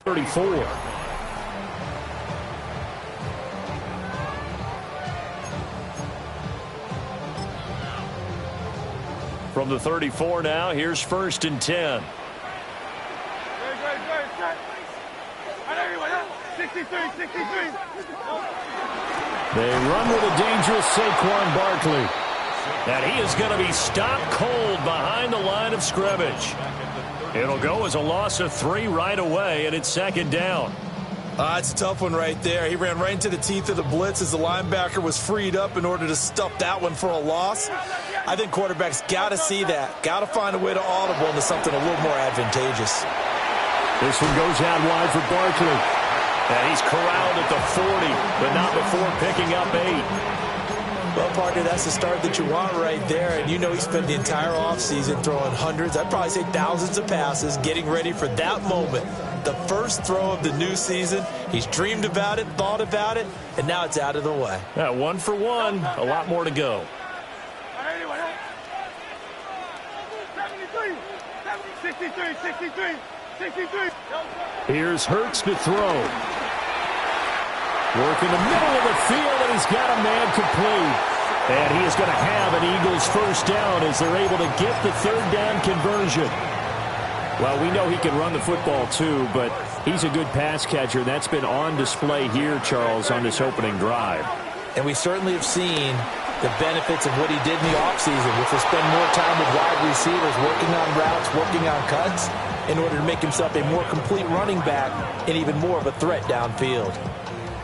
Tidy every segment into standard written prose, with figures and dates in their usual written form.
34. From the 34 now, here's 1st and 10. They run with a dangerous Saquon Barkley. And he is going to be stopped cold behind the line of scrimmage. It'll go as a loss of 3 right away, and it's 2nd down. It's a tough one right there. He ran right into the teeth of the blitz as the linebacker was freed up in order to stuff that one for a loss. I think quarterbacks got to see that. Got to find a way to audible into something a little more advantageous. This one goes out wide for Barkley. And he's corralled at the 40, but not before picking up 8. Well, partner, that's the start that you want right there. And you know he spent the entire offseason throwing hundreds, I'd probably say thousands of passes, getting ready for that moment. The first throw of the new season. He's dreamed about it, thought about it, and now it's out of the way. 1 for 1. A lot more to go. 63. Here's Hurts to throw. Work in the middle of the field, and he's got a man complete. And he is going to have an Eagles first down as they're able to get the 3rd down conversion. Well, we know he can run the football too, but he's a good pass catcher. That's been on display here, Charles, on this opening drive. And we certainly have seen the benefits of what he did in the offseason, which was spend more time with wide receivers, working on routes, working on cuts, in order to make himself a more complete running back and even more of a threat downfield.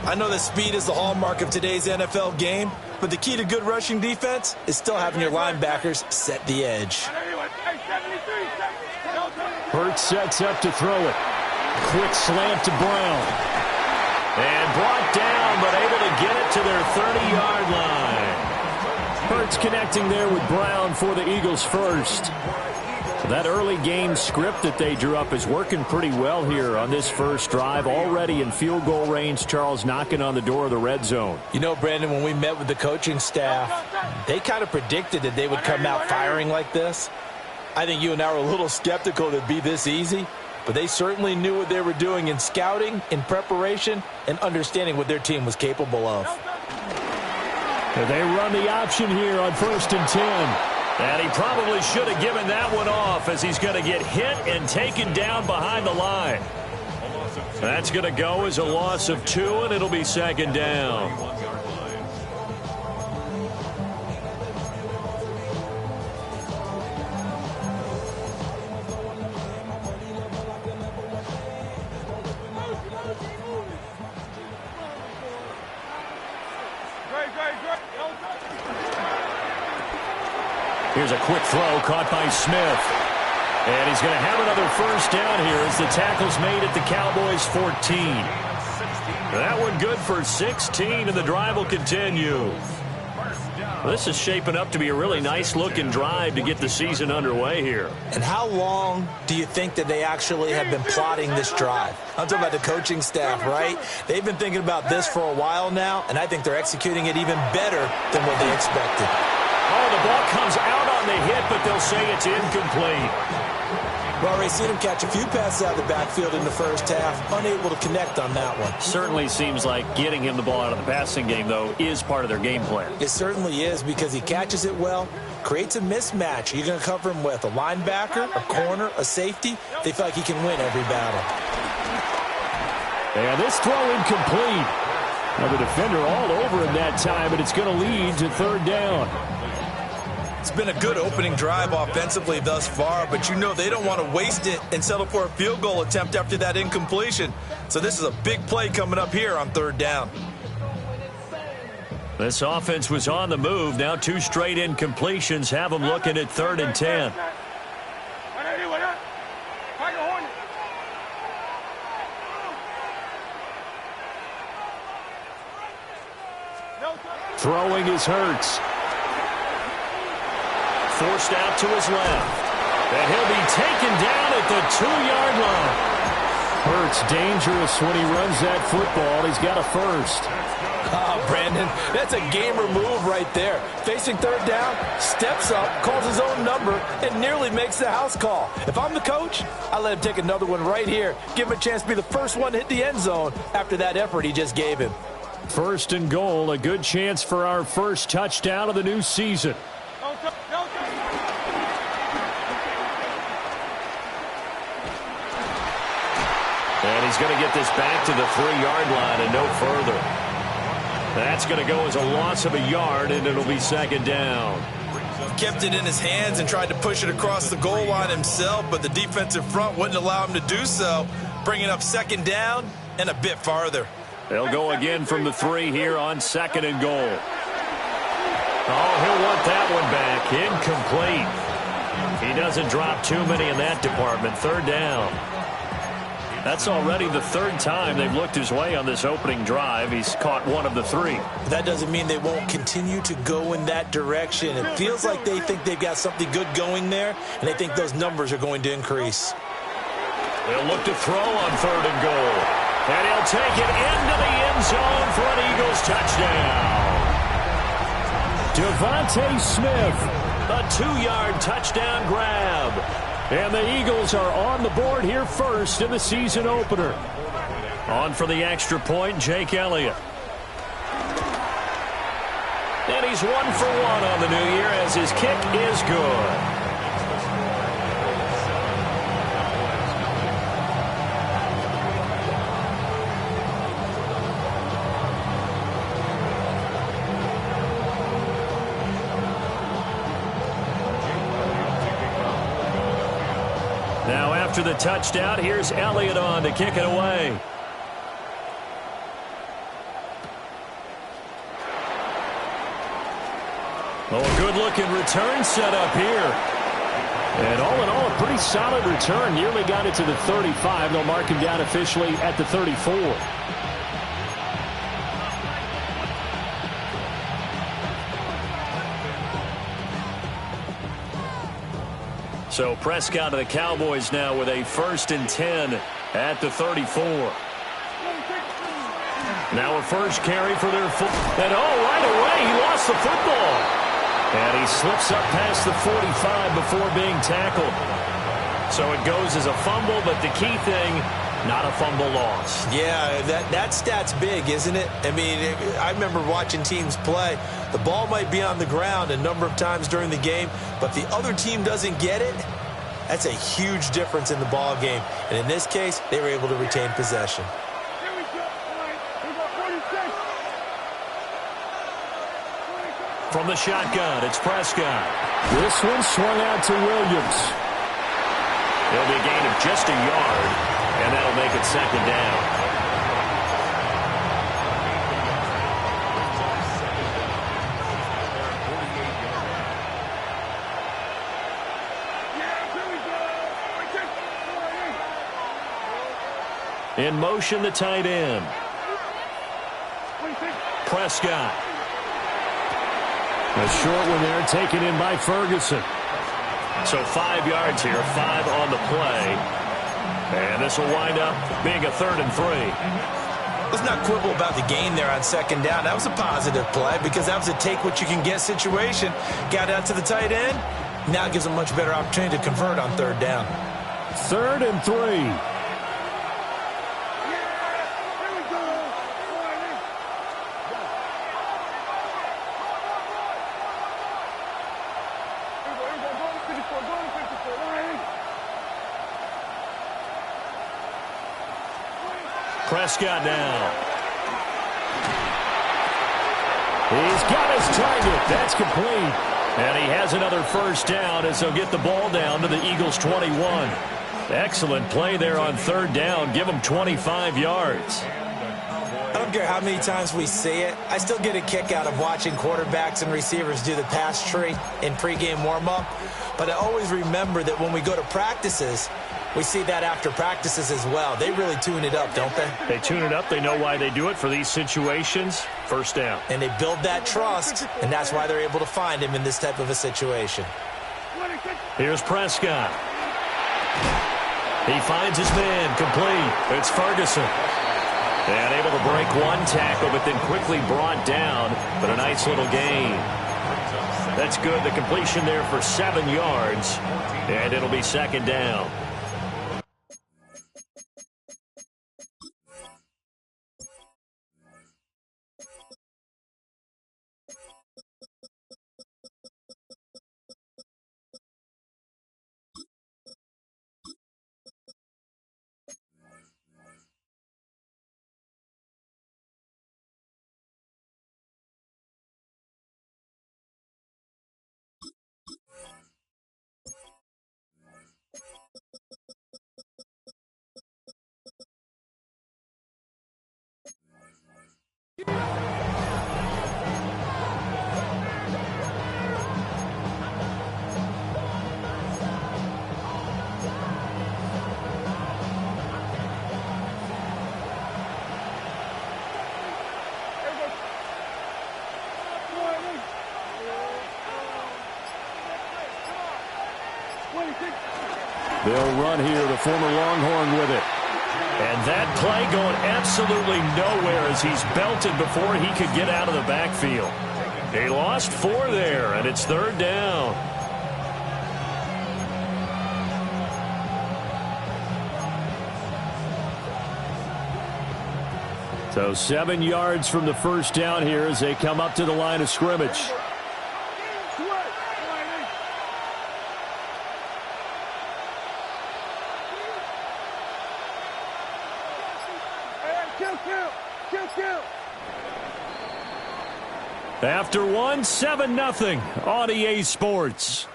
I know that speed is the hallmark of today's NFL game, but the key to good rushing defense is still having your linebackers set the edge. Hurts sets up to throw it. Quick slant to Brown. And brought down, but able to get it to their 30-yard line. Hurts connecting there with Brown for the Eagles first. So that early game script that they drew up is working pretty well here on this first drive. Already in field goal range, Charles knocking on the door of the red zone. You know, Brandon, when we met with the coaching staff, they kind of predicted that they would come out firing like this. I think you and I were a little skeptical that it'd be this easy, but they certainly knew what they were doing in scouting, in preparation, and understanding what their team was capable of. They run the option here on 1st and 10. And he probably should have given that one off as he's going to get hit and taken down behind the line. That's going to go as a loss of 2, and it'll be 2nd down. Here's a quick throw caught by Smith. And he's going to have another first down here as the tackle's made at the Cowboys' 14. That one good for 16, and the drive will continue. This is shaping up to be a really nice-looking drive to get the season underway here. And how long do you think that they actually have been plotting this drive? I'm talking about the coaching staff, right? They've been thinking about this for a while now, and I think they're executing it even better than what they expected. Oh, the ball comes out on the hit, but they'll say it's incomplete. We've already seen him catch a few passes out of the backfield in the first half, unable to connect on that one. Certainly seems like getting him the ball out of the passing game, though, is part of their game plan. It certainly is, because he catches it well, creates a mismatch. You're going to cover him with a linebacker, a corner, a safety. They feel like he can win every battle. And this throw incomplete. Now the defender all over him that time, but it's going to lead to 3rd down. It's been a good opening drive offensively thus far, but you know they don't want to waste it and settle for a field goal attempt after that incompletion. So this is a big play coming up here on 3rd down. This offense was on the move. Now 2 straight incompletions have them looking at 3rd and 10. Throwing is Hurts. Forced out to his left. And he'll be taken down at the 2-yard line. Hurts dangerous when he runs that football. He's got a first. Oh, Brandon, that's a gamer move right there. Facing third down, steps up, calls his own number, and nearly makes the house call. If I'm the coach, I let him take another one right here. Give him a chance to be the first one to hit the end zone after that effort he just gave him. First and goal, a good chance for our first touchdown of the new season. And he's going to get this back to the 3-yard line and no further. That's going to go as a loss of a yard, and it'll be second down. Kept it in his hands and tried to push it across the goal line himself, but the defensive front wouldn't allow him to do so, bringing up second down and a bit farther. They'll go again from the 3 here on second and goal. Oh, he'll want that one back. Incomplete. He doesn't drop too many in that department. Third down. That's already the third time they've looked his way on this opening drive. He's caught one of the 3. That doesn't mean they won't continue to go in that direction. It feels like they think they've got something good going there, and they think those numbers are going to increase. They'll look to throw on third and goal. And he'll take it into the end zone for an Eagles touchdown. Devontae Smith, a 2-yard touchdown grab. And the Eagles are on the board here first in the season opener. On for the extra point, Jake Elliott. And he's 1 for 1 on the new year as his kick is good. Now after the touchdown, here's Elliott on to kick it away. Oh, a good-looking return set up here. And all in all, a pretty solid return. Nearly got it to the 35. They'll mark him down officially at the 34. So Prescott of the Cowboys now with a 1st and 10 at the 34. Now a first carry for their foot. And right away, he lost the football. And he slips up past the 45 before being tackled. So it goes as a fumble, but the key thing, not a fumble loss. Yeah, that stat's big, isn't it? I mean, I remember watching teams play. The ball might be on the ground a number of times during the game, but the other team doesn't get it. That's a huge difference in the ball game. And in this case, they were able to retain possession. From the shotgun, it's Prescott. This one swung out to Williams. It'll be a gain of just a yard, and that'll make it second down. In motion, the tight end. Prescott. A short one there, taken in by Ferguson. So 5 yards here, 5 on the play. And this will wind up being a 3rd and 3. Let's not quibble about the gain there on second down. That was a positive play because that was a take-what-you-can-get situation. Got out to the tight end. Now it gives a much better opportunity to convert on 3rd down. 3rd and 3. Prescott now. He's got his target. That's complete. And he has another first down as they'll get the ball down to the Eagles' 21. Excellent play there on 3rd down. Give them 25 yards. I don't care how many times we see it. I still get a kick out of watching quarterbacks and receivers do the pass tree in pregame warm-up. But I always remember that when we go to practices, we see that after practices as well. They really tune it up, don't they? They tune it up. They know why they do it for these situations. First down. And they build that trust, and that's why they're able to find him in this type of a situation. Here's Prescott. He finds his man, complete. It's Ferguson. And able to break one tackle, but then quickly brought down. But a nice little gain. That's good. The completion there for 7 yards. And it'll be second down. They'll run here, the former Longhorn with it. And that play going absolutely nowhere as he's belted before he could get out of the backfield. He lost 4 there, and it's third down. So 7 yards from the first down here as they come up to the line of scrimmage. After one, 7-0 on EA Sports.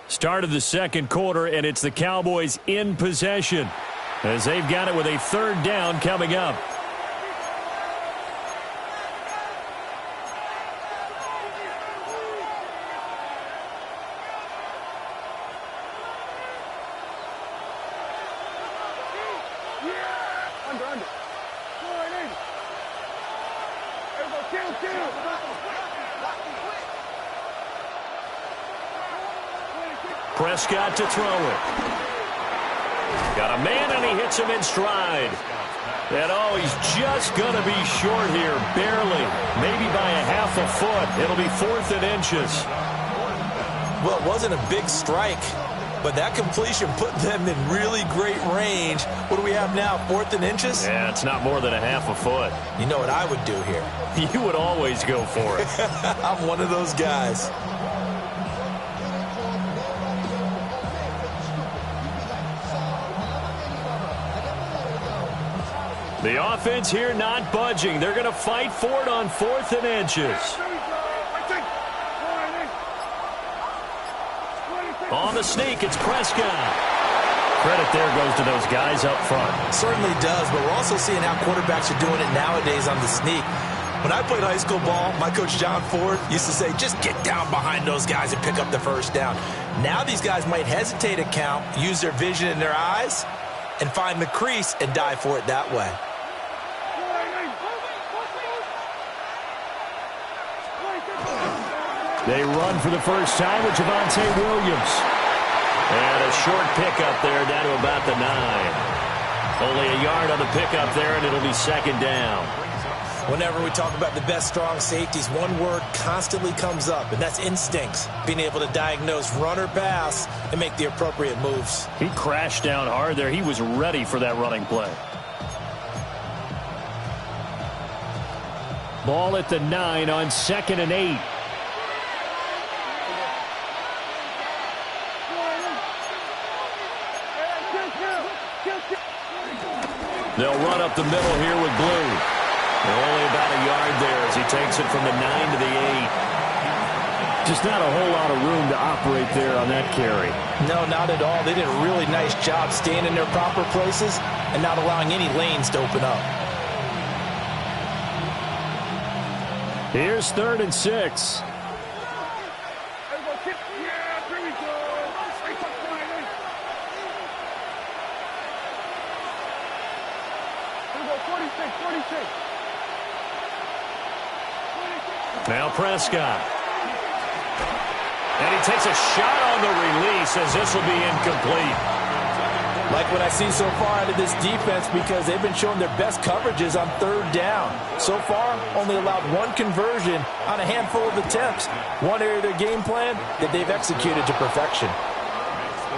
Start of the second quarter, and it's the Cowboys in possession as they've got it with a third down coming up. Prescott to throw it. Got a man, and he hits him in stride. And, oh, he's just going to be short here, barely. Maybe by a half a foot. It'll be 4th and inches. Well, it wasn't a big strike, but that completion put them in really great range. What do we have now, 4th and inches? Yeah, it's not more than a half a foot. You know what I would do here? You would always go for it. I'm one of those guys. The offense here not budging. They're going to fight for it on 4th and inches. On the sneak, it's Prescott. Credit there goes to those guys up front. Certainly does, but we're also seeing how quarterbacks are doing it nowadays on the sneak. When I played high school ball, my coach John Ford used to say, just get down behind those guys and pick up the first down. Now these guys might hesitate at count, use their vision in their eyes, and find the crease and dive for it that way. They run for the first time with Javonte Williams. And a short pickup there down to about the 9. Only a yard on the pickup there, and it'll be second down. Whenever we talk about the best strong safeties, one word constantly comes up, and that's instincts. Being able to diagnose run or pass and make the appropriate moves. He crashed down hard there. He was ready for that running play. Ball at the 9 on 2nd and 8. They'll run up the middle here with Blue. Only about a yard there as he takes it from the 9 to the 8. Just not a whole lot of room to operate there on that carry. No, not at all. They did a really nice job staying in their proper places and not allowing any lanes to open up. Here's 3rd and 6. Now Prescott. And he takes a shot on the release as this will be incomplete. Like what I see so far out of this defense, because they've been showing their best coverages on third down. So far, only allowed one conversion on a handful of attempts. One area of their game plan that they've executed to perfection.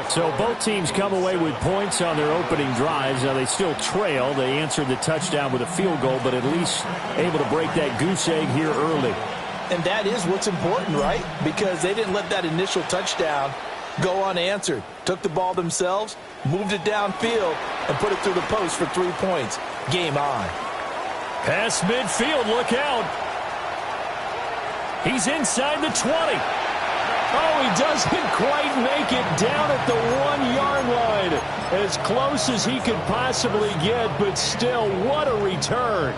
So both teams come away with points on their opening drives. Now they still trail. They answered the touchdown with a field goal, but at least able to break that goose egg here early. And that is what's important, right? Because they didn't let that initial touchdown go unanswered. Took the ball themselves, moved it downfield, and put it through the post for 3 points. Game on. Pass midfield, look out. He's inside the 20. Oh, he doesn't quite make it down at the 1-yard line. As close as he could possibly get, but still, what a return.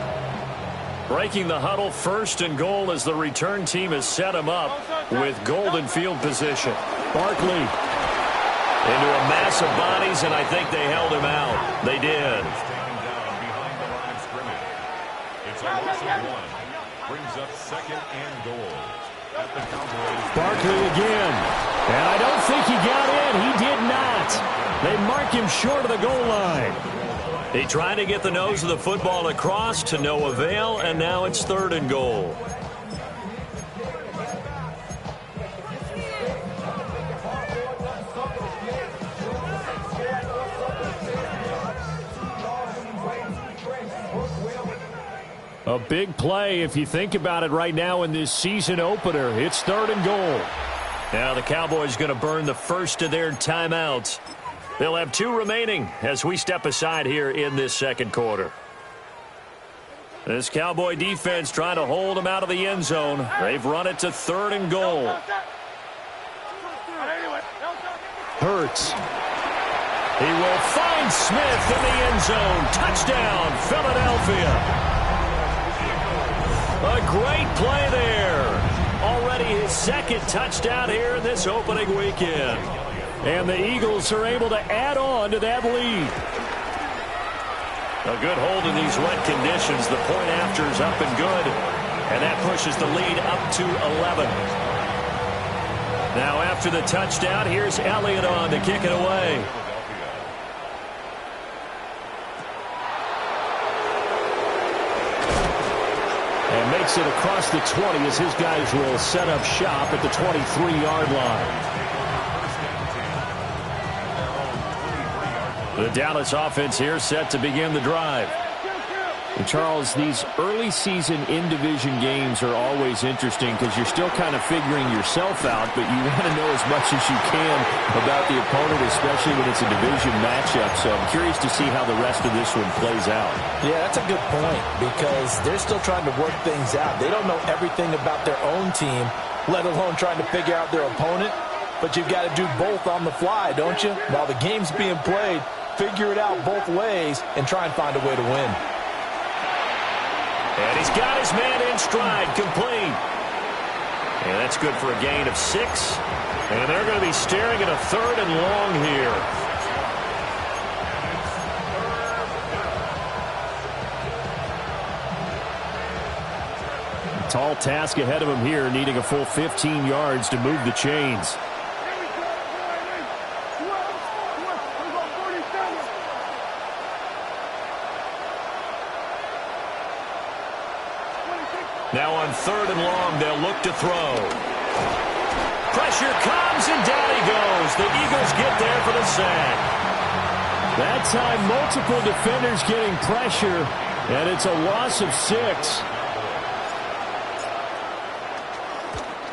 Breaking the huddle, 1st and goal as the return team has set him up with golden field position. Barkley into a mass of bodies, and I think they held him out. They did. It's a loss of 1. Brings up 2nd and goal. Barkley again. And I don't think he got in. He did not. They mark him short of the goal line. He tried to get the nose of the football across to no avail, and now it's 3rd and goal. A big play if you think about it right now in this season opener. It's 3rd and goal. Now the Cowboys going to burn the first of their timeouts. They'll have 2 remaining as we step aside here in this 2nd quarter. This Cowboy defense trying to hold them out of the end zone. They've run it to 3rd and goal. Hurts. He will find Smith in the end zone. Touchdown, Philadelphia. A great play there. Already his 2nd touchdown here in this opening weekend. And the Eagles are able to add on to that lead. A good hold in these wet conditions. The point after is up and good. And that pushes the lead up to 11. Now after the touchdown, here's Elliott on to kick it away. And makes it across the 20 as his guys will set up shop at the 23-yard line. The Dallas offense here set to begin the drive. And Charles, these early season in-division games are always interesting because you're still kind of figuring yourself out, but you want to know as much as you can about the opponent, especially when it's a division matchup. So I'm curious to see how the rest of this one plays out. Yeah, that's a good point because they're still trying to work things out. They don't know everything about their own team, let alone trying to figure out their opponent. But you've got to do both on the fly, don't you? While the game's being played, figure it out both ways and try and find a way to win. And he's got his man in stride, complete. And that's good for a gain of 6. And they're going to be staring at a 3rd and long here. A tall task ahead of him here, needing a full 15 yards to move the chains. Now on 3rd and long, they'll look to throw. Pressure comes, and down he goes. The Eagles get there for the sack. That time, multiple defenders getting pressure, and it's a loss of 6.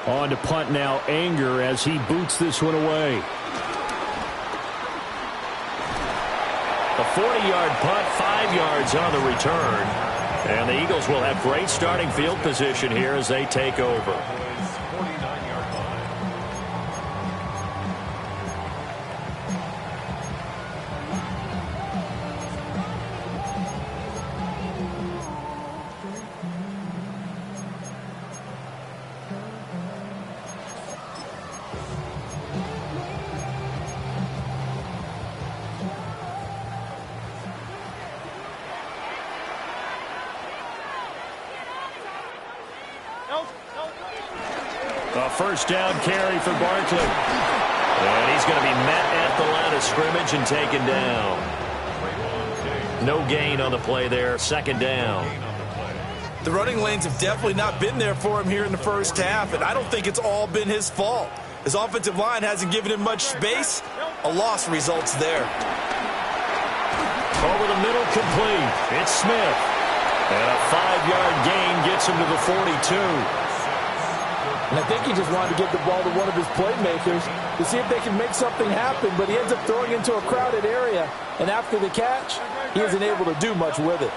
On to punt now, Anger, as he boots this one away. A 40-yard punt, 5 yards on the return. And the Eagles will have great starting field position here as they take over. A first down carry for Barkley. And he's going to be met at the line of scrimmage and taken down. No gain on the play there. Second down. The running lanes have definitely not been there for him here in the first half, and I don't think it's all been his fault. His offensive line hasn't given him much space. A loss results there. Over the middle, complete. It's Smith. And a 5-yard gain gets him to the 42. And I think he just wanted to get the ball to one of his playmakers to see if they can make something happen, but he ends up throwing into a crowded area, and after the catch, he isn't able to do much with it.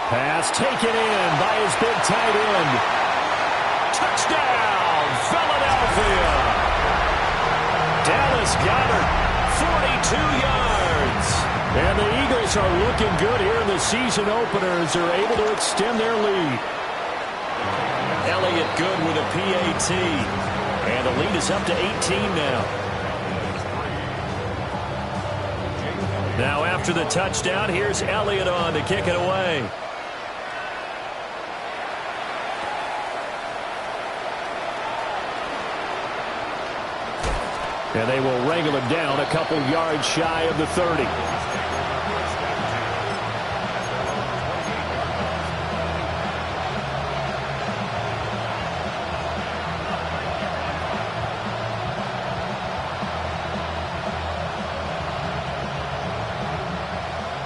Pass taken in by his big tight end. Touchdown, Philadelphia. Dallas Goedert, 42 yards. And the Eagles are looking good here in the season openers. They're able to extend their lead. Elliott good with a PAT. And the lead is up to 18 now. Now after the touchdown, here's Elliott on to kick it away. And they will wrangle him down a couple yards shy of the 30.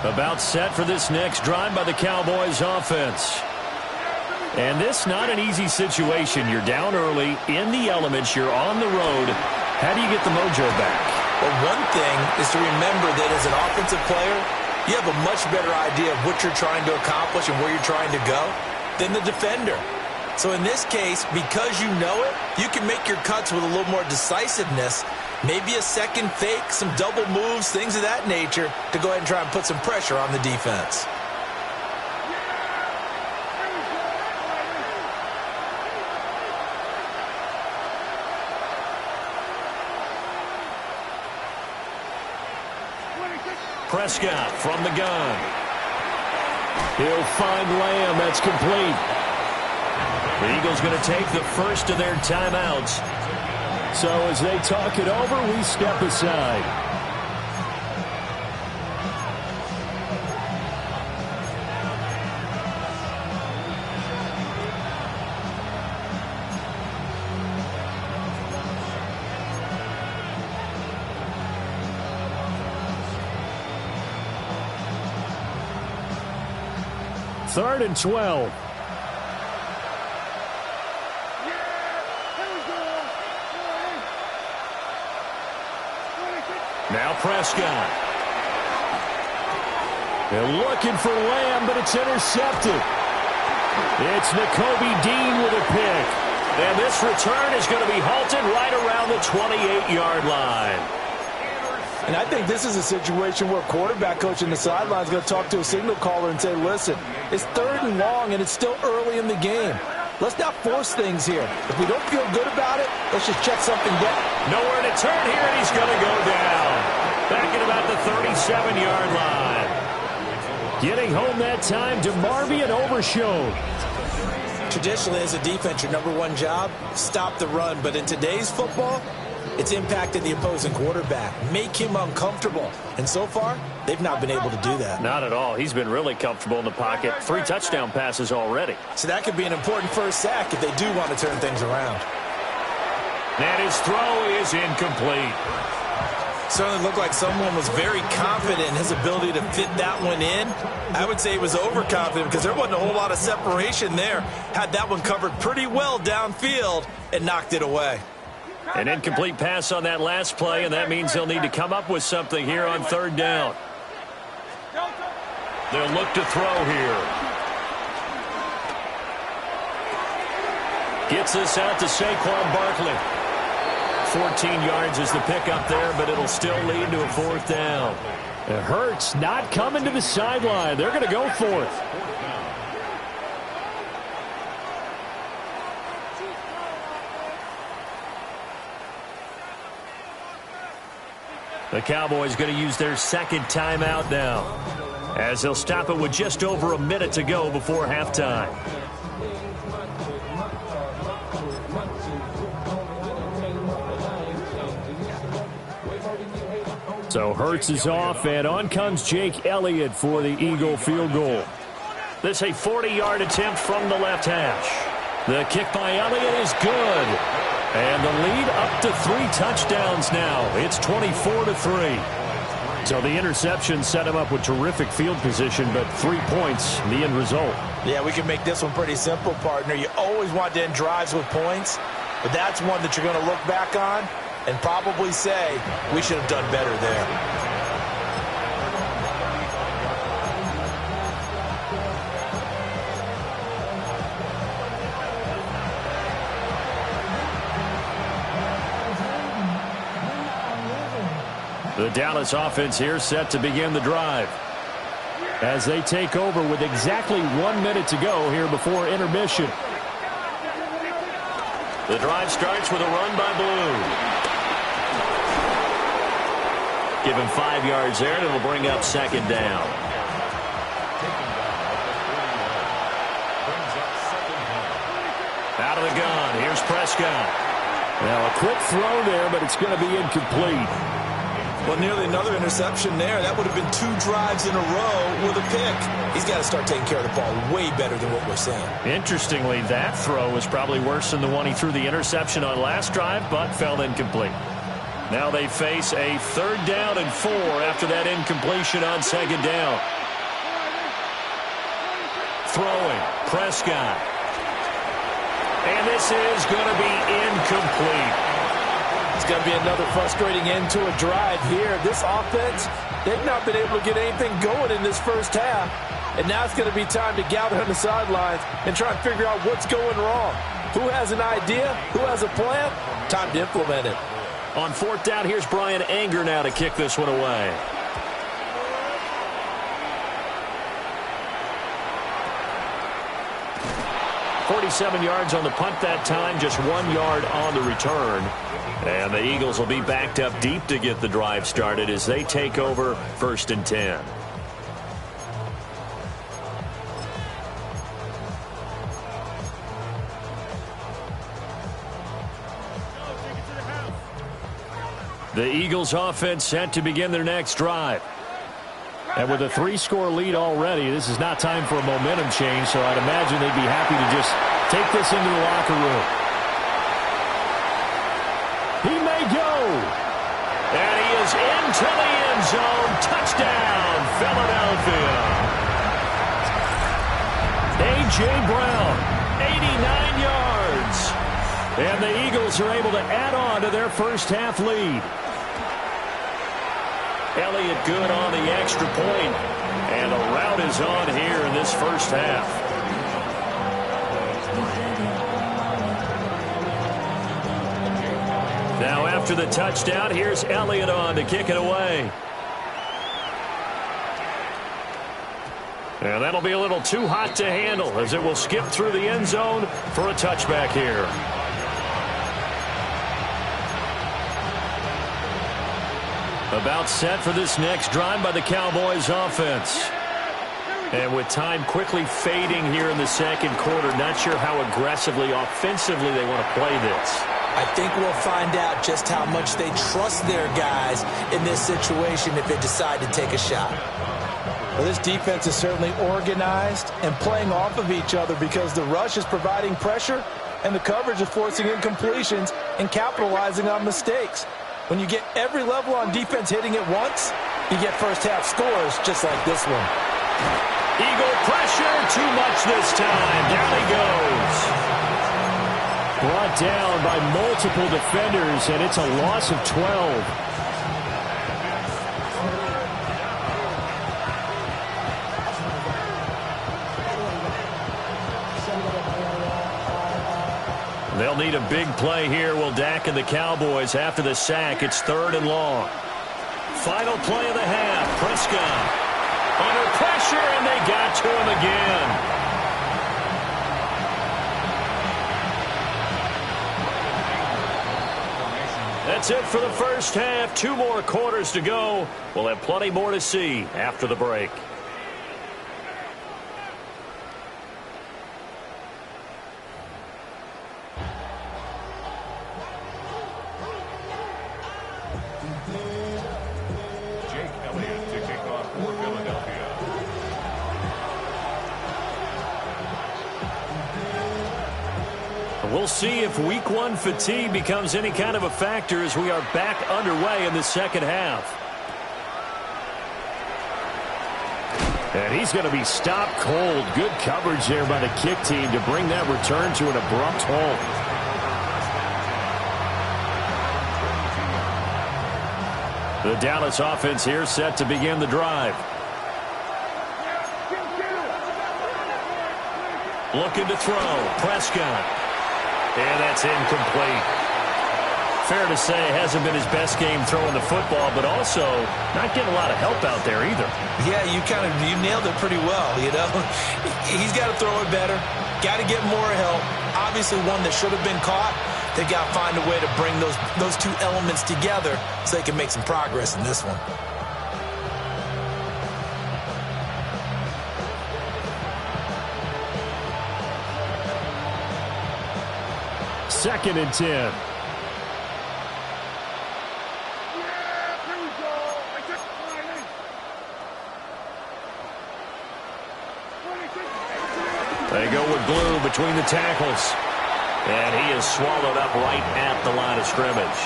About set for this next drive by the Cowboys offense. And this not an easy situation. You're down early, in the elements, you're on the road. How do you get the mojo back? Well, one thing is to remember that as an offensive player, you have a much better idea of what you're trying to accomplish and where you're trying to go than the defender. So in this case, because you know it, you can make your cuts with a little more decisiveness, maybe a second fake, some double moves, things of that nature, to go ahead and try and put some pressure on the defense. Prescott from the gun. He'll find Lamb. That's complete. The Eagles going to take the first of their timeouts. So as they talk it over, we step aside. Third and 12. Now Prescott. They're looking for Lamb, but it's intercepted. It's Nakobe Dean with a pick. And this return is going to be halted right around the 28-yard line. And I think this is a situation where quarterback coach in the sideline is going to talk to a signal caller and say, listen, it's third and long and it's still early in the game. Let's not force things here. If we don't feel good about it, let's just check something down. Nowhere to turn here, and he's going to go down. Back at about the 37-yard line. Getting home that time to Marvin Overshown. Traditionally, as a defense, your number one job, stop the run. But in today's football, it's impacted the opposing quarterback, make him uncomfortable. And so far, they've not been able to do that. Not at all. He's been really comfortable in the pocket. 3 touchdown passes already. So that could be an important first sack if they do want to turn things around. And his throw is incomplete. Certainly looked like someone was very confident in his ability to fit that one in. I would say he was overconfident because there wasn't a whole lot of separation there. Had that one covered pretty well downfield and knocked it away. An incomplete pass on that last play, and that means they'll need to come up with something here on third down. They'll look to throw here. Gets this out to Saquon Barkley. 14 yards is the pickup there, but it'll still lead to a fourth down. It hurts not coming to the sideline. They're going to go for it. The Cowboys going to use their second timeout now, as they'll stop it with just over a minute to go before halftime. So Hurts is off, and on comes Jake Elliott for the Eagle field goal. This a 40-yard attempt from the left hash. The kick by Elliott is good. And the lead up to 3 touchdowns now. It's 24-3. So the interception set him up with terrific field position, but 3 points, the end result. Yeah, we can make this one pretty simple, partner. You always want to end drives with points, but that's one that you're going to look back on and probably say, we should have done better there. The Dallas offense here set to begin the drive as they take over with exactly 1 minute to go here before intermission. The drive starts with a run by Blue. Give him 5 yards there, and it'll bring up second down. Out of the gun, here's Prescott. Now a quick throw there, but it's going to be incomplete. Well, nearly another interception there. That would have been 2 drives in a row with a pick. He's got to start taking care of the ball way better than what we're seeing. Interestingly, that throw was probably worse than the one he threw the interception on last drive, but fell incomplete. Now they face a 3rd down and 4 after that incompletion on 2nd down. Throwing, Prescott. And this is going to be incomplete. It's going to be another frustrating end to a drive here. This offense, they've not been able to get anything going in this first half. And now it's going to be time to gather on the sidelines and try and figure out what's going wrong. Who has an idea? Who has a plan? Time to implement it. On 4th down, here's Brian Anger now to kick this one away. .47 yards on the punt that time, just 1 yard on the return. And the Eagles will be backed up deep to get the drive started as they take over 1st and 10. The Eagles offense set to begin their next drive. And with a 3-score lead already, this is not time for a momentum change, so I'd imagine they'd be happy to just take this into the locker room. He may go. And he is into the end zone. Touchdown, Philadelphia. A.J. Brown, 89 yards. And the Eagles are able to add on to their first half lead. Elliott good on the extra point. And a rout is on here in this first half. Now after the touchdown, here's Elliott on to kick it away. And that'll be a little too hot to handle as it will skip through the end zone for a touchback here. About set for this next drive by the Cowboys offense. And with time quickly fading here in the second quarter, not sure how aggressively, offensively they want to play this. I think we'll find out just how much they trust their guys in this situation if they decide to take a shot. Well, this defense is certainly organized and playing off of each other because the rush is providing pressure and the coverage is forcing incompletions and capitalizing on mistakes. When you get every level on defense hitting it once, you get first half scores just like this one. Eagle pressure, too much this time. Down he goes. Brought down by multiple defenders, and it's a loss of 12. They'll need a big play here. Will Dak and the Cowboys after the sack. It's 3rd and long. Final play of the half. Prescott under pressure, and they got to him again. That's it for the first half. 2 more quarters to go. We'll have plenty more to see after the break. we'll see if week one fatigue becomes any kind of a factor as we are back underway in the second half. And he's going to be stopped cold. Good coverage there by the kick team to bring that return to an abrupt halt. The Dallas offense here set to begin the drive. Looking to throw. Prescott. And that's incomplete. Fair to say, hasn't been his best game throwing the football, but also not getting a lot of help out there either. Yeah, you nailed it pretty well, you know. He's got to throw it better. Got to get more help. Obviously one that should have been caught. They got to find a way to bring those two elements together so they can make some progress in this one. Second and 10. They go with Blue between the tackles. And he is swallowed up right at the line of scrimmage.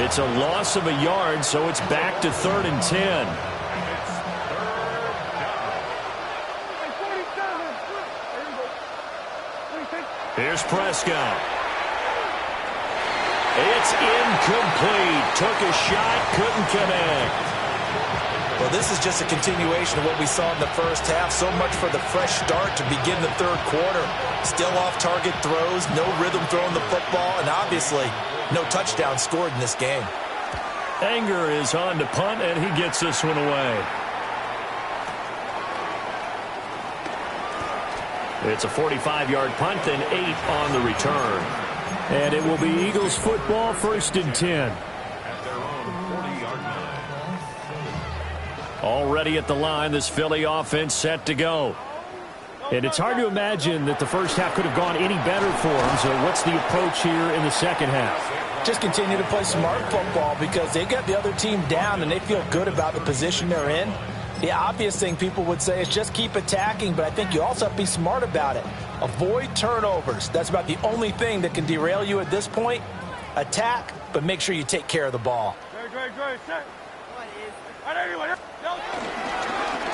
It's a loss of a yard, so it's back to 3rd and 10. Here's Prescott. It's incomplete. Took a shot, couldn't connect. Well, this is just a continuation of what we saw in the first half. So much for the fresh start to begin the third quarter. Still off-target throws, no rhythm throwing the football, and obviously no touchdown scored in this game. Anger is on to punt, and he gets this one away. It's a 45-yard punt and 8 on the return. And it will be Eagles football, 1st and 10. Already at the line, this Philly offense set to go. And it's hard to imagine that the first half could have gone any better for them. So what's the approach here in the second half? Just continue to play smart football because they got the other team down and they feel good about the position they're in. The obvious thing people would say is just keep attacking, but I think you also have to be smart about it. Avoid turnovers. That's about the only thing that can derail you at this point. Attack, but make sure you take care of the ball.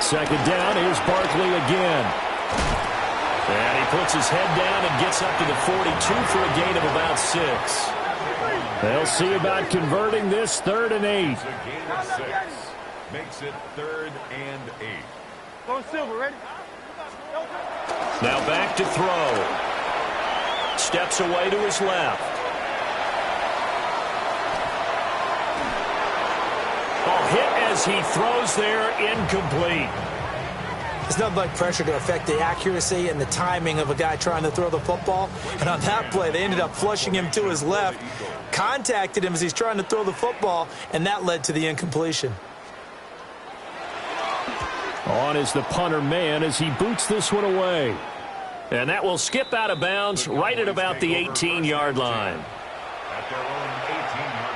Second down, here's Barkley again. And he puts his head down and gets up to the 42 for a gain of about 6. They'll see about converting this 3rd and 8. It's a gain of 6. Makes it 3rd and 8. Go Silver, ready? Now back to throw. Steps away to his left. Oh, hit as he throws there, incomplete. It's nothing like pressure to affect the accuracy and the timing of a guy trying to throw the football. And on that play, they ended up flushing him to his left, contacted him as he's trying to throw the football, and that led to the incompletion. On is the punter man as he boots this one away. And that will skip out of bounds right at about the 18-yard line. At their own 18-yard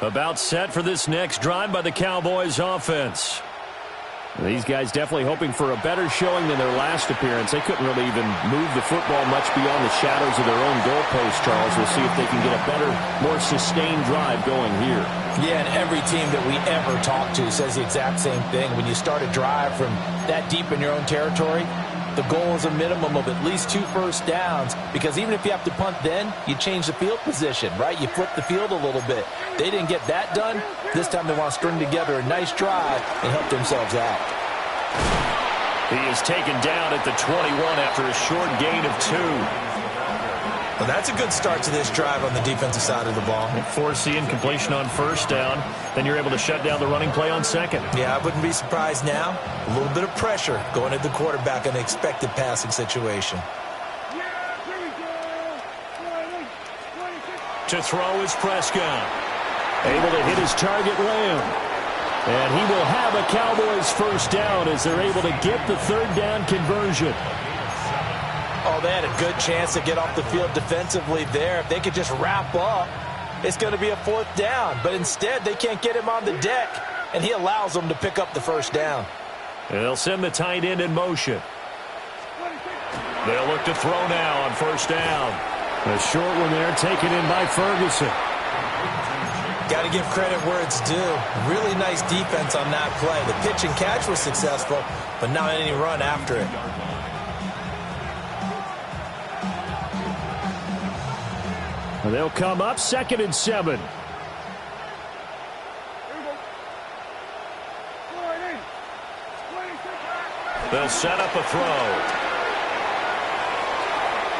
line. About set for this next drive by the Cowboys offense. These guys definitely hoping for a better showing than their last appearance. They couldn't really even move the football much beyond the shadows of their own goalpost, Charles. We'll see if they can get a better, more sustained drive going here. Yeah, and every team that we ever talk to says the exact same thing. When you start a drive from that deep in your own territory, the goal is a minimum of at least 2 first downs, because even if you have to punt then, you change the field position, right? You flip the field a little bit. They didn't get that done. This time they want to string together a nice drive and help themselves out. He is taken down at the 21 after a short gain of 2. Well, that's a good start to this drive on the defensive side of the ball. Force the incompletion on first down. Then you're able to shut down the running play on second. Yeah, I wouldn't be surprised now. A little bit of pressure going at the quarterback in an expected passing situation. To throw is Prescott. Able to hit his target, Lamb. And he will have a Cowboys first down as they're able to get the 3rd down conversion. Oh, they had a good chance to get off the field defensively there. If they could just wrap up, it's going to be a 4th down. But instead, they can't get him on the deck, and he allows them to pick up the 1st down. And they'll send the tight end in motion. They'll look to throw now on 1st down. A short one there taken in by Ferguson. Got to give credit where it's due. Really nice defense on that play. The pitch and catch was successful, but not any run after it. And they'll come up 2nd and 7. They'll set up a throw.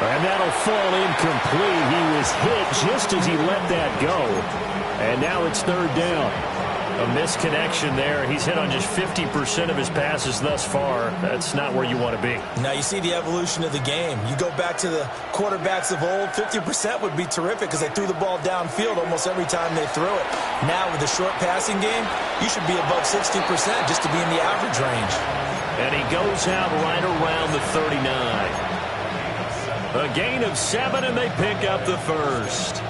And that'll fall incomplete. He was hit just as he let that go. And now it's 3rd down. A misconnection there. He's hit on just 50% of his passes thus far. That's not where you want to be. Now you see the evolution of the game. You go back to the quarterbacks of old, 50% would be terrific because they threw the ball downfield almost every time they threw it. Now with the short passing game, you should be above 60% just to be in the average range. And he goes out right around the 39. A gain of 7, and they pick up the 1st.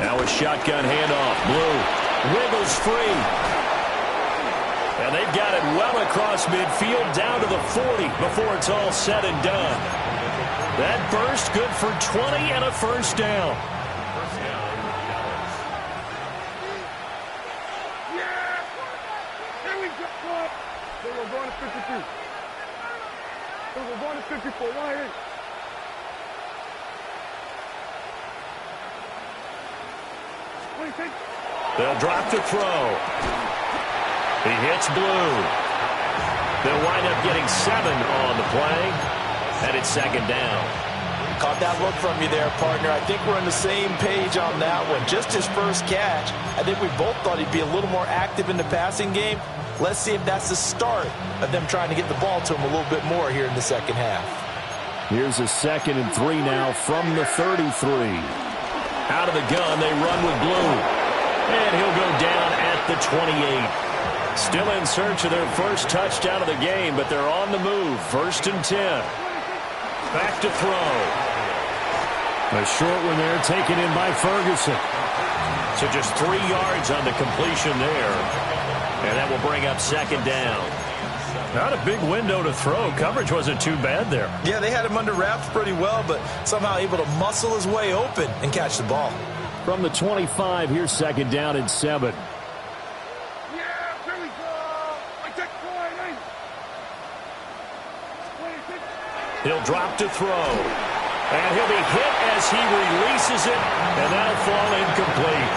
Now a shotgun handoff. Blue wiggles free. And they've got it well across midfield down to the 40 before it's all said and done. That burst good for 20 and a 1st down. We're going to 52. We're going to 54. Why is? They'll drop to throw. He hits Blue. They'll wind up getting 7 on the play, and it's 2nd down. Caught that look from you there, partner. I think we're on the same page on that one. Just his first catch. I think we both thought he'd be a little more active in the passing game. Let's see if that's the start of them trying to get the ball to him a little bit more here in the 2nd half. Here's a 2nd and 3 now from the 33. Out of the gun, they run with Blue. And he'll go down at the 28. Still in search of their first touchdown of the game, but they're on the move. 1st and 10. Back to throw. A short one there taken in by Ferguson. So just 3 yards on the completion there. And that will bring up 2nd down. Not a big window to throw. Coverage wasn't too bad there. Yeah, they had him under wraps pretty well, but somehow able to muscle his way open and catch the ball. From the 25, here's 2nd down and 7. Yeah, here we go. I take point. He'll drop to throw. And he'll be hit as he releases it, and that'll fall incomplete.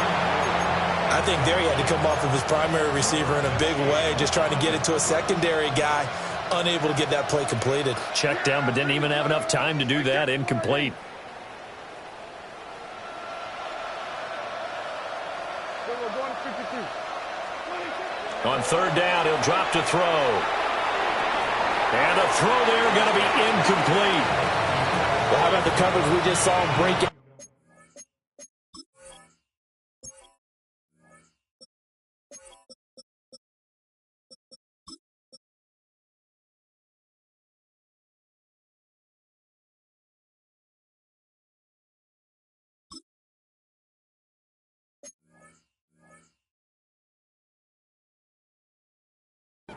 I think there he had to come off of his primary receiver in a big way, just trying to get it to a secondary guy, unable to get that play completed. Checked down, but didn't even have enough time to do that. Incomplete. On 3rd down, he'll drop to throw. And the throw there going to be incomplete. Well, how about the coverage we just saw him break it?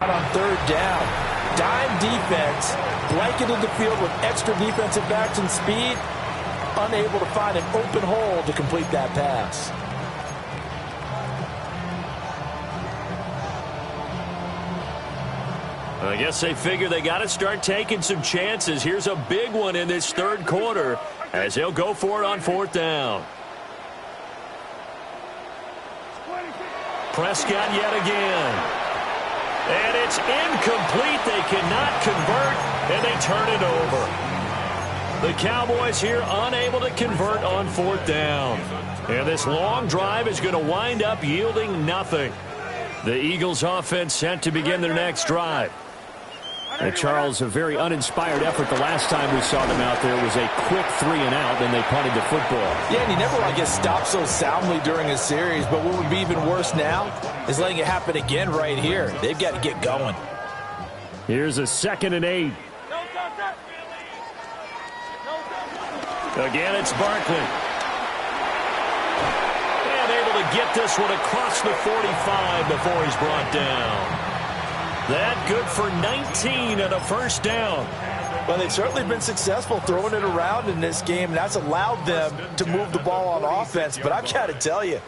On 3rd down, dime defense, blanketed the field with extra defensive backs and speed, unable to find an open hole to complete that pass. I guess they figure they got to start taking some chances. Here's a big one in this 3rd quarter as they'll go for it on 4th down. Prescott yet again. And it's incomplete. They cannot convert, and they turn it over. The Cowboys here unable to convert on 4th down. And this long drive is going to wind up yielding nothing. The Eagles offense set to begin their next drive. And Charles, a very uninspired effort the last time we saw them out there was a quick 3-and-out, then they punted the football. Yeah, and he never gets stopped so soundly during a series, but what would be even worse now is letting it happen again right here. They've got to get going. Here's a 2nd and 8. Again, it's Barkley. And able to get this one across the 45 before he's brought down. That good for 19 and a first down. Well, they've certainly been successful throwing it around in this game, and that's allowed them to move the ball on offense. But I've got to tell you,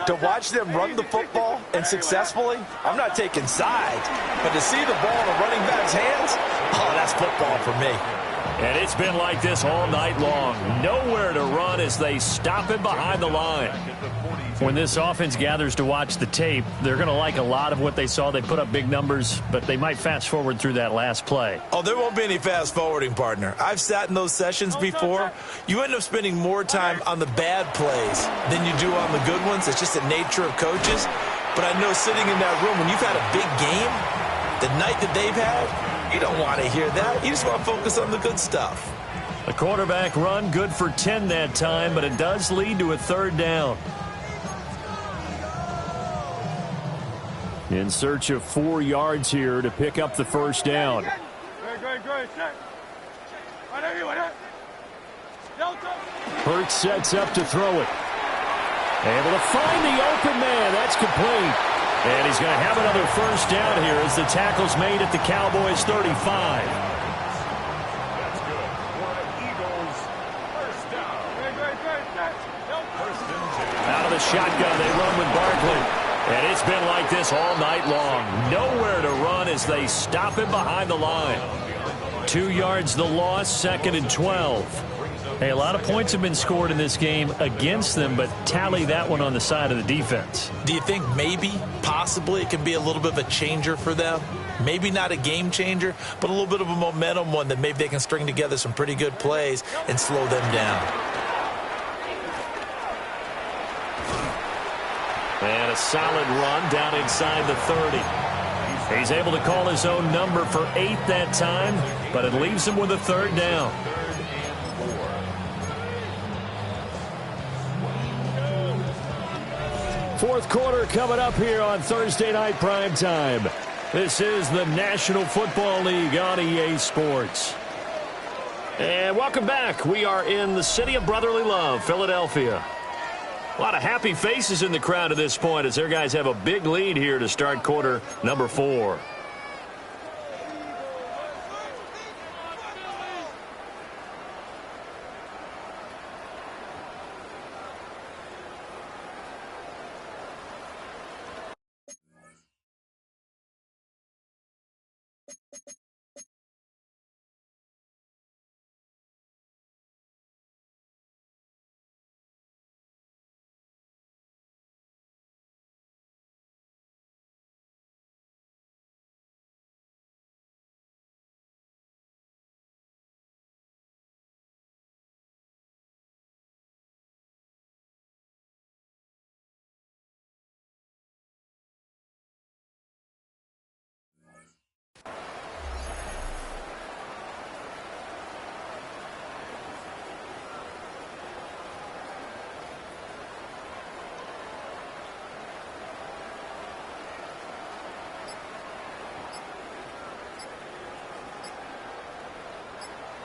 to watch them run the football and successfully, I'm not taking sides. But to see the ball in a running back's hands, oh, that's football for me. And it's been like this all night long. Nowhere to run as they stop him behind the line. When this offense gathers to watch the tape, they're going to like a lot of what they saw. They put up big numbers, but they might fast forward through that last play. Oh, there won't be any fast forwarding, partner. I've sat in those sessions before. You end up spending more time on the bad plays than you do on the good ones. It's just the nature of coaches. But I know sitting in that room, when you've had a big game, the night that they've had, you don't want to hear that. You just want to focus on the good stuff. A quarterback run, good for 10 that time, but it does lead to a 3rd down. In search of 4 yards here to pick up the first down. Hurts sets up to throw it. Able to find the open man. That's complete. And he's going to have another first down here as the tackle's made at the Cowboys' 35. That's good. For the Eagles, first down. Out of the shotgun, they run with Barkley. And it's been like this all night long. Nowhere to run as they stop him behind the line. 2 yards the loss, 2nd and 12. Hey, a lot of points have been scored in this game against them, but tally that one on the side of the defense. Do you think maybe, possibly, it can be a little bit of a changer for them? Maybe not a game changer, but a little bit of a momentum one that maybe they can string together some pretty good plays and slow them down. And a solid run down inside the 30. He's able to call his own number for 8 that time, but it leaves him with a 3rd down. Fourth quarter coming up here on Thursday Night Primetime. This is the National Football League on EA Sports. And welcome back. We are in the city of brotherly love, Philadelphia. A lot of happy faces in the crowd at this point as their guys have a big lead here to start quarter number 4.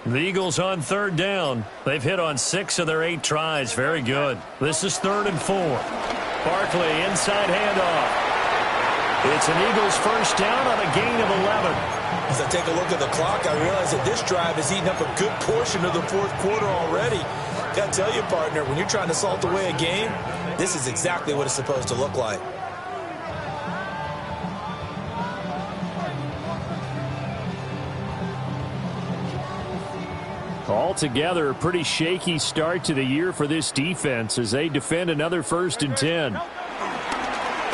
The Eagles on 3rd down. They've hit on 6 of their 8 tries. Very good. This is 3rd and 4. Barkley inside handoff. It's an Eagles first down on a gain of 11. As I take a look at the clock, I realize that this drive has eaten up a good portion of the 4th quarter already. Got to tell you, partner, when you're trying to salt away a game, this is exactly what it's supposed to look like. Altogether, a pretty shaky start to the year for this defense as they defend another 1st and 10.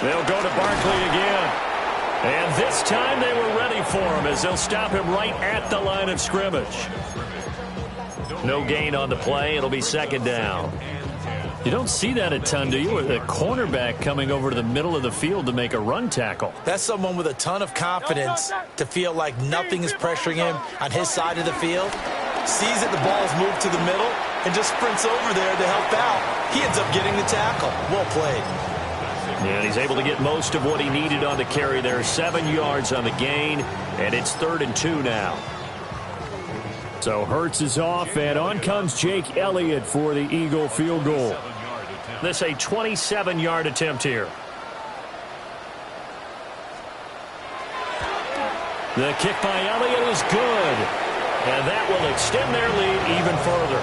They'll go to Barkley again. And this time they were ready for him as they'll stop him right at the line of scrimmage. No gain on the play. It'll be 2nd down. You don't see that a ton, do you? With a cornerback coming over to the middle of the field to make a run tackle. That's someone with a ton of confidence to feel like nothing is pressuring him on his side of the field. Sees that the ball is moved to the middle and just sprints over there to help out. He ends up getting the tackle. Well played. And he's able to get most of what he needed on the carry there. 7 yards on the gain, and it's 3rd and 2 now. So Hurts is off, and on comes Jake Elliott for the Eagle field goal. This a 27-yard attempt here. The kick by Elliott is good. And that will extend their lead even further.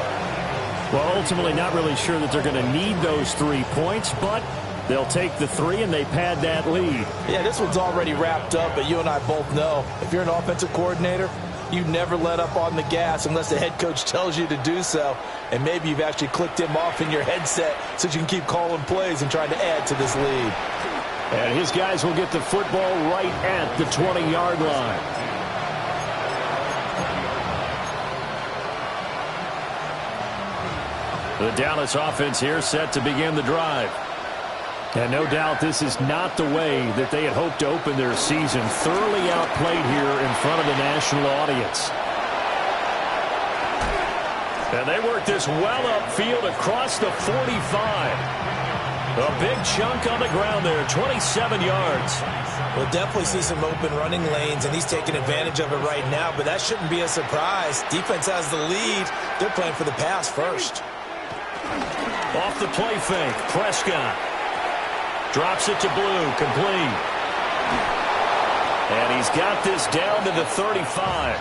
Well, ultimately not really sure that they're going to need those 3 points, but they'll take the 3 and they pad that lead. Yeah, this one's already wrapped up, but you and I both know if you're an offensive coordinator, you never let up on the gas unless the head coach tells you to do so. And maybe you've actually clicked him off in your headset so you can keep calling plays and trying to add to this lead. And his guys will get the football right at the 20-yard line. The Dallas offense here set to begin the drive. And no doubt this is not the way that they had hoped to open their season. Thoroughly outplayed here in front of the national audience. And they work this well upfield across the 45. A big chunk on the ground there, 27 yards. We'll definitely see some open running lanes, and he's taking advantage of it right now, but that shouldn't be a surprise. Defense has the lead. They're playing for the pass first. Off the play fake, Prescott. Drops it to Blue, complete. And he's got this down to the 35.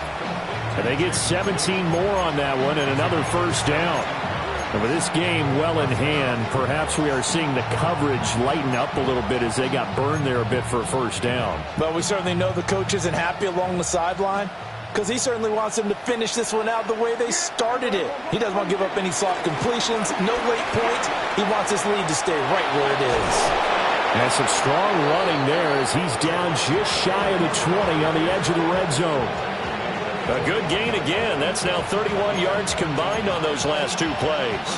And they get 17 more on that one and another first down. And with this game well in hand, perhaps we are seeing the coverage lighten up a little bit as they got burned there a bit for a first down. But we certainly know the coach isn't happy along the sideline because he certainly wants them to finish this one out the way they started it. He doesn't want to give up any soft completions, no late points. He wants his lead to stay right where it is. And some strong running there as he's down just shy of the 20 on the edge of the red zone. A good gain again. That's now 31 yards combined on those last 2 plays.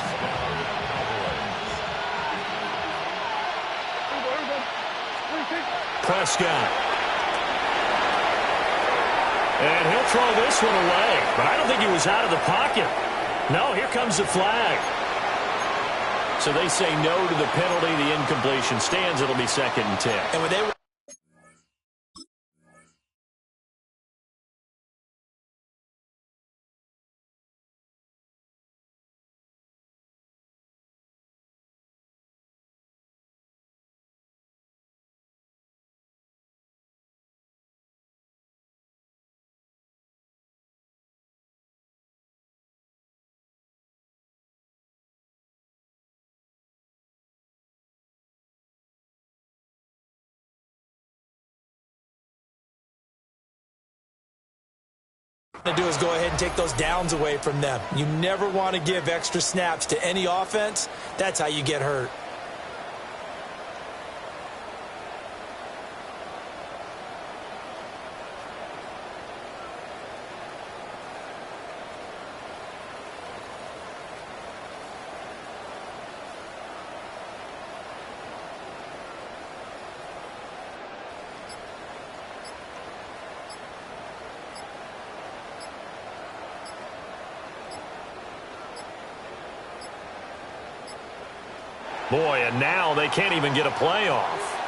Prescott. And he'll throw this one away. But I don't think he was out of the pocket. No, here comes the flag. So they say no to the penalty. The incompletion stands. It'll be 2nd and 10. And when they to do is go ahead and take those downs away from them. You never want to give extra snaps to any offense. That's how you get hurt. Boy, and now they can't even get a play off.